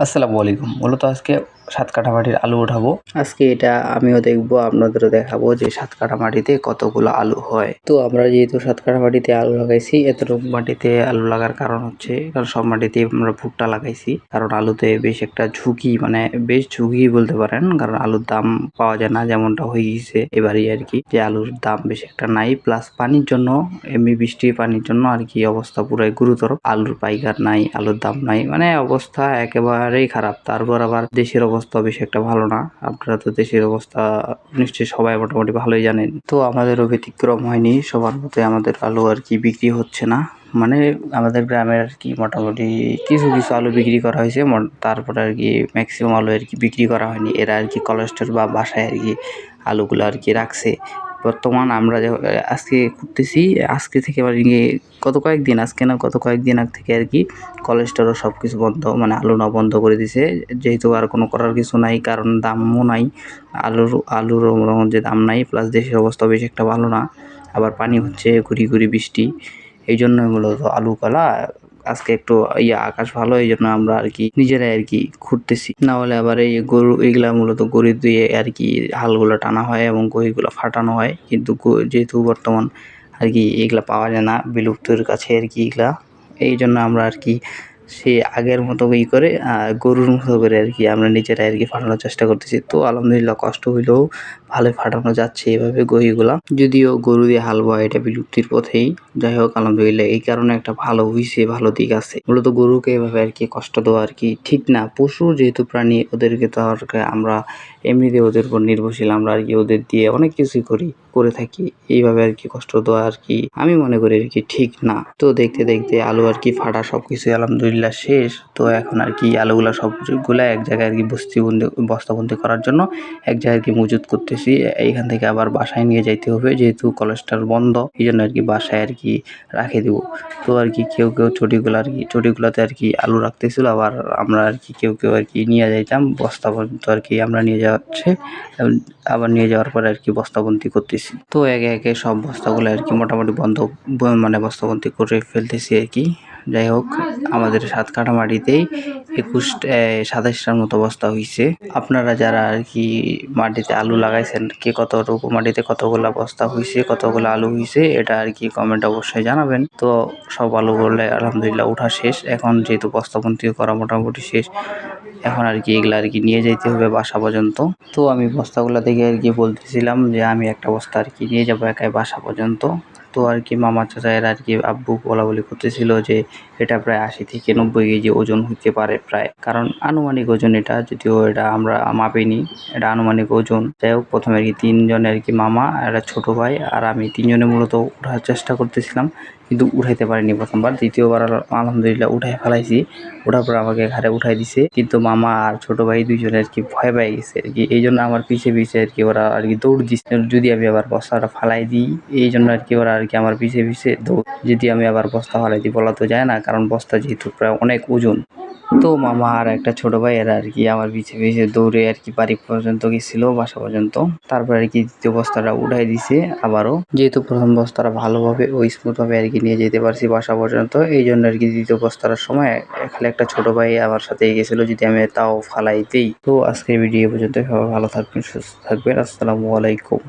আসসালামু আলাইকুম। মূলত আজকে ৭ কাঠা মাটির আলু উঠাবো। আজকে এটা আমিও দেখবো, আপনাদেরও দেখাবো যে ৭ কাঠা মাটিতে কতগুলো আলু হয়। তো আমরা যেহেতু ৭ কাঠা মাটিতে আলু লাগাইছি, এতটুকু মাটিতে আলু লাগার কারণ হচ্ছে কারণ সব মাটিতে আমরা ভুট্টা লাগাইছি। কারণ আলুতে বেশ একটা ঝুঁকি, মানে বেশ ঝুঁকি বলতে পারেন। কারণ আলুর দাম পাওয়া যায় না, যেমনটা হয়ে গিয়েছে এবারই আরকি, যে আলুর দাম বেশি একটা নাই। প্লাস পানির জন্য, এমনি বৃষ্টির পানির জন্য আরকি অবস্থা পুরাই গুরুতর। আলুর পাইকার নাই, আলুর দাম নাই, মানে অবস্থা একেবারেই খারাপ। তারপর আবার দেশের অবস্থা বেশি একটা ভালো না। আপনারা তো দেশের অবস্থা নিশ্চয়ই সবাই মোটামুটি ভালোই জানেন। তো আমাদেরও ব্যতিক্রম হয়নি, সবার মতোই আমাদের আলু আরকি বিক্রি হচ্ছে না। মানে আমাদের গ্রামের আরকি মোটামুটি কিছু আলু বিক্রি করা হয়েছে। তারপরে আরকি ম্যাক্সিমাম আলু আরকি বিক্রি করা হয়নি। এরা আরকি কোল্ড স্টোর বা বাসায় আরকি আলুগুলো আরকি রাখছে। বর্তমান আমরা আজকে খুঁজতেছি, আজকে থেকে আবার গত কয়েকদিন আগ থেকে আরকি কোল্ড স্টোরও সব কিছু বন্ধ, মানে আলু নেওয়া বন্ধ করে দিছে। যেহেতু আর কোনো করার কিছু নাই, কারণ দামও নাই। আলুর যে দাম নাই, প্লাস দেশের অবস্থা বেশি একটা ভালো না। আবার পানি হচ্ছে, ঘুরি বৃষ্টি। এই জন্যই মূলত আলুগুলা আজকে একটু আকাশ ভালো, এই জন্য আমরা আরকি নিজেরাই আরকি খুঁড়তেছি। না হলে আবার এই গরু, এইগুলা মূলত গরু দিয়ে আরকি হালগুলো টানা হয় এবং গরুগুলো ফাটানো হয়। কিন্তু যেহেতু বর্তমান আরকি এগুলা পাওয়া যায় না, বিলুপ্তির কাছে আরকি এগুলা। এই জন্য আমরা আরকি সে আগের মতো করে গরুর মতো করে আরকি আমরা নিজেরাই আরকি ফাটানোর চেষ্টা করতেছি। তো আলহামদুলিল্লাহ কষ্ট হইলেও ভালোই ফাটানো যাচ্ছে এভাবে গরুগুলা। যদিও গরু দিয়ে হাল বওয়া এটা বিলুপ্তির পথেই। যাই হোক আলহামদুলিল্লাহ, এই কারণে একটা ভালো হইছে, ভালো দিক আছে। মূলত গরুকে এভাবে আরকি কষ্ট দেওয়া আরকি ঠিক না। পশু যেহেতু প্রাণী, ওদেরকে তো আর আমরা এমনিতে ওদের উপর নির্ভরশীল। আমরা আরকি ওদের দিয়ে অনেক কিছুই করে থাকি। এইভাবে আরকি কষ্ট দেওয়া আরকি আমি মনে করি আরকি ঠিক না। তো দেখতে আলু আরকি ফাটা সবকিছুই আলহামদুলিল্লাহ শেষ। তো এখন আরকি আলুগুলা সবগুলা এক জায়গায় আরকি বস্তাবন্দি করার জন্য এক জায়গায় আরকি মজুত করতেছি। এইখান থেকে আবার বাসায় নিয়ে যাইতে হবে, যেহেতু কোল্ড স্টোর বন্ধ। এইজন্য আরকি বাসায় আরকি রাখে দিব। তো আরকি কেউ চটিগুলাতে আরকি আলু রাখতেছিল। আবার আমরা আরকি কেউ আরকি নিয়ে যাইতাম। বস্তা পর্যন্ত আরকি আমরা নিয়ে যাচ্ছে। আবার নিয়ে যাওয়ার পরে আরকি বস্তাবন্দি করতেছি। তো একে সব বস্তাগুলো আরকি মোটামুটি মানে বস্তাবন্দি করে ফেলতেছি আরকি। যাই হোক, আমাদের ৭ কাঠা মাটিতেই ২৭টার মতো বস্তা হইছে। আপনারা যারা আরকি মাটিতে আলু লাগাইছেন, কে কতটুকু মাটিতে কতগুলা বস্তা হইছে, কতগুলা আলু হইছে, এটা আরকি কমেন্টে অবশ্যই জানাবেন। তো সব আলুগুলো আলহামদুলিল্লাহ উঠা শেষ। এখন যেহেতু বস্তাবন্দি করা মোটামুটি শেষ, এখন আরকি এগুলা আরকি নিয়ে যাইতে হবে বাসা পর্যন্ত। তো আমি বস্তাগুলা দেখে আরকি বলতেছিলাম যে আমি একটা বস্তা আরকি নিয়ে যাবো একাই বাসা পর্যন্ত। তো আরকি মামা চাচা এরা আরকি আব্বু বলাবলি করতেছিল যে এটা প্রায় ৮০ থেকে ৯০ কেজি ওজন হইতে পারে প্রায়। কারণ আনুমানিক ওজন এটা, যদিও এটা আমরা মাপিনি, এটা আনুমানিক ওজন। যাই হোক, প্রথমে আরকি ৩ জনে আরকি মামা, একটা ছোট ভাই আর আমি ৩ জনে মূলত উঠার চেষ্টা করতেছিলাম, কিন্তু উঠাইতে পারিনি প্রথমবার। দ্বিতীয়বার আলহামদুলিল্লাহ উঠাই ফেলাইছি। ওঠার পর আমাকে ঘাড়ে উঠাই দিছে, কিন্তু মামা আর ছোট ভাই ২ জনে আরকি ভয় পেয়ে গেছে আরকি। এই জন্য আমার পিছে আরকি ওরা আরকি দৌড় দিচ্ছে, যদি আমি আবার বস্তাটা ফালাই দিই। এই জন্য আরকি ওরা আরকি আমার পিছে দৌড়, যদি আমি আবার বস্তা ফালাই দিই, বলা তো যায় না, কারণ বস্তা যেহেতু প্রায় অনেক ওজন। তো মামা আর একটা ছোট ভাই এরা আরকি আমার পিছে দৌড়ে আরকি বাড়ি পর্যন্ত গেছিল, বাসা পর্যন্ত। তারপর আরকি দ্বিতীয় বস্তাটা উঠাই দিছে আবারও, যেহেতু প্রথম বস্তাটা ভালোভাবে স্মুথ ভাবে আরকি নিয়ে যেতে পারছি বাসা পর্যন্ত। এই জন্য আরকি দ্বিতীয় বস্তাটার সময় খালি একটা ছোট ভাই আমার সাথে গেছিল, যদি আমি তাও ফালাই দিই। তো আজকের ভিডিও পর্যন্ত, সবাই ভালো থাকবেন, সুস্থ থাকবেন। আসসালামু আলাইকুম।